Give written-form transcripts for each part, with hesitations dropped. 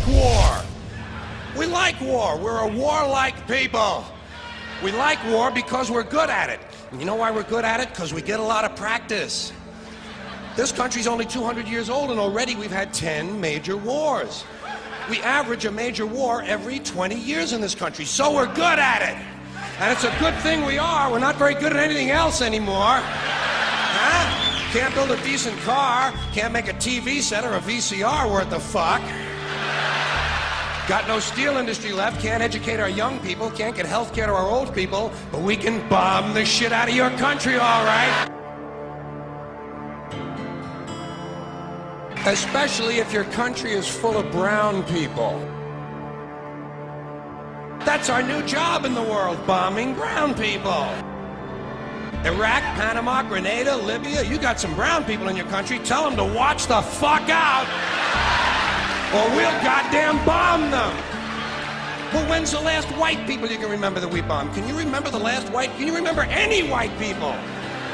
war. We like war. We're a warlike people. We like war because we're good at it. And you know why we're good at it? Because we get a lot of practice. This country's only 200 years old, and already we've had 10 major wars. We average a major war every 20 years in this country, so we're good at it. And it's a good thing we are. We're not very good at anything else anymore. Huh? Can't build a decent car, can't make a TV set or a VCR worth the fuck. Got no steel industry left, can't educate our young people, can't get health care to our old people, but we can bomb the shit out of your country, all right? Especially if your country is full of brown people. That's our new job in the world, bombing brown people. Iraq, Panama, Grenada, Libya, you got some brown people in your country, tell them to watch the fuck out, or we'll goddamn bomb them. Well, when's the last white people you can remember that we bombed? Can you remember the last white, can you remember any white people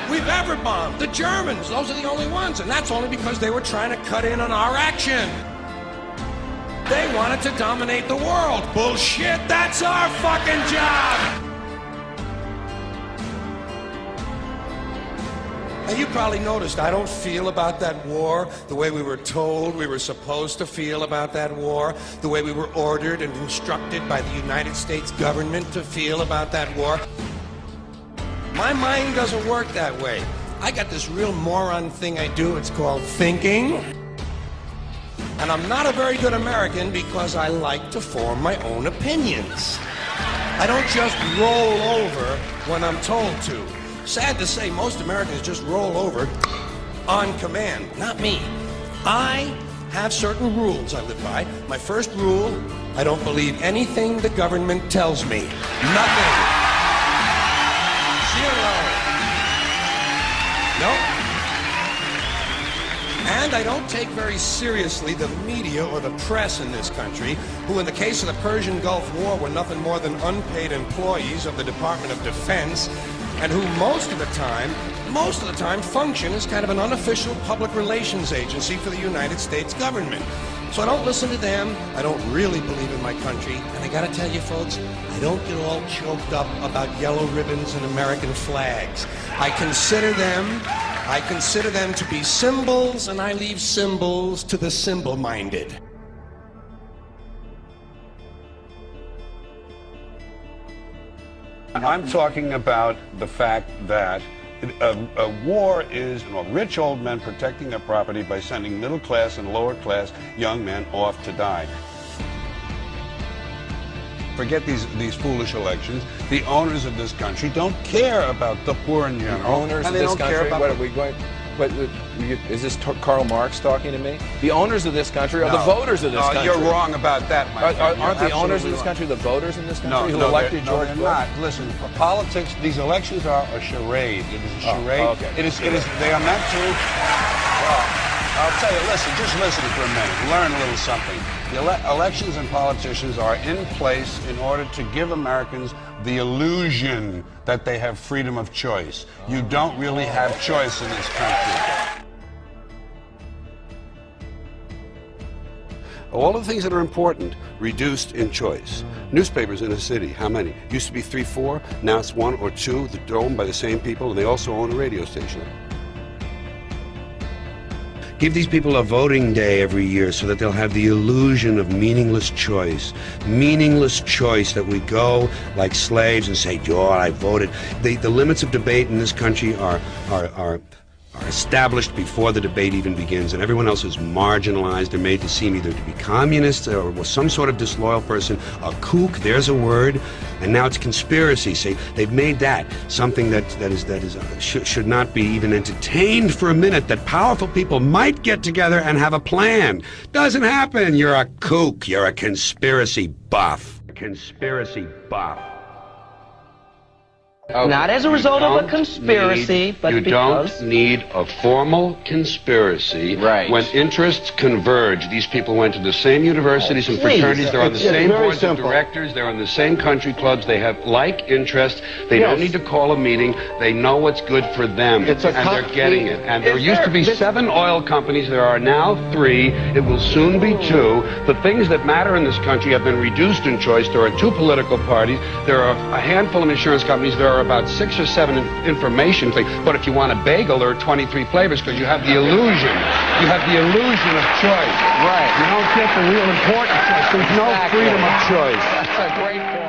we've ever bombed? The Germans, those are the only ones, and that's only because they were trying to cut in on our action. They wanted to dominate the world. Bullshit, that's our fucking job! Now, you probably noticed I don't feel about that war the way we were told we were supposed to feel about that war, the way we were ordered and instructed by the United States government to feel about that war. My mind doesn't work that way. I got this real moron thing I do, it's called thinking. And I'm not a very good American because I like to form my own opinions. I don't just roll over when I'm told to. Sad to say, most Americans just roll over on command. Not me. I have certain rules I live by. My first rule, I don't believe anything the government tells me. Nothing. Zero. Nope. And I don't take very seriously the media or the press in this country, who in the case of the Persian Gulf War were nothing more than unpaid employees of the Department of Defense, and who most of the time function as kind of an unofficial public relations agency for the United States government. So I don't listen to them, I don't really believe in my country, and I gotta tell you folks, I don't get all choked up about yellow ribbons and American flags. I consider them to be symbols, and I leave symbols to the symbol-minded. I'm talking about the fact that a war is rich old men protecting their property by sending middle-class and lower-class young men off to die. Forget these foolish elections. The owners of this country don't care about the poor in general. The owners of this country, what are we going... But is this Karl Marx talking to me? The owners of this country are the voters of this country. You're wrong about that, my friend. Aren't the owners of this country the voters in this country who elected George Bush? No, they're not. Listen, politics, these elections are a charade. It is a charade. Oh, okay. They are meant to... Well, I'll tell you, just listen for a minute. Learn a little something. The elections and politicians are in place in order to give Americans the illusion that they have freedom of choice. You don't really have choice in this country. All the things that are important reduced in choice. Newspapers in a city, how many? Used to be 3, 4, now it's 1 or 2. They're owned by the same people, and they also own a radio station. Give these people a voting day every year so that they'll have the illusion of meaningless choice. Meaningless choice, that we go like slaves and say, "Oh, I voted." The limits of debate in this country are established before the debate even begins, and everyone else is marginalized or made to seem either to be communists or some sort of disloyal person, a kook, there's a word, and now it's conspiracy. See, they've made that something that should not be even entertained for a minute, that powerful people might get together and have a plan. Doesn't happen. You're a kook. You're a conspiracy buff. Conspiracy buff. Okay. Not as a result of a conspiracy, but because... You don't need a formal conspiracy when interests converge. These people went to the same universities and fraternities. They're on the same boards of directors. They're on the same country clubs. They have like interests. They don't need to call a meeting. They know what's good for them, and they're getting it. And there used to be 7 oil companies. There are now 3. It will soon be 2. The things that matter in this country have been reduced in choice. There are 2 political parties. There are a handful of insurance companies. There are about 6 or 7 information things. But if you want a bagel, there are 23 flavors because you have the illusion. You have the illusion of choice. Right. You don't get the real important choice. There's no freedom of choice. That's a great point.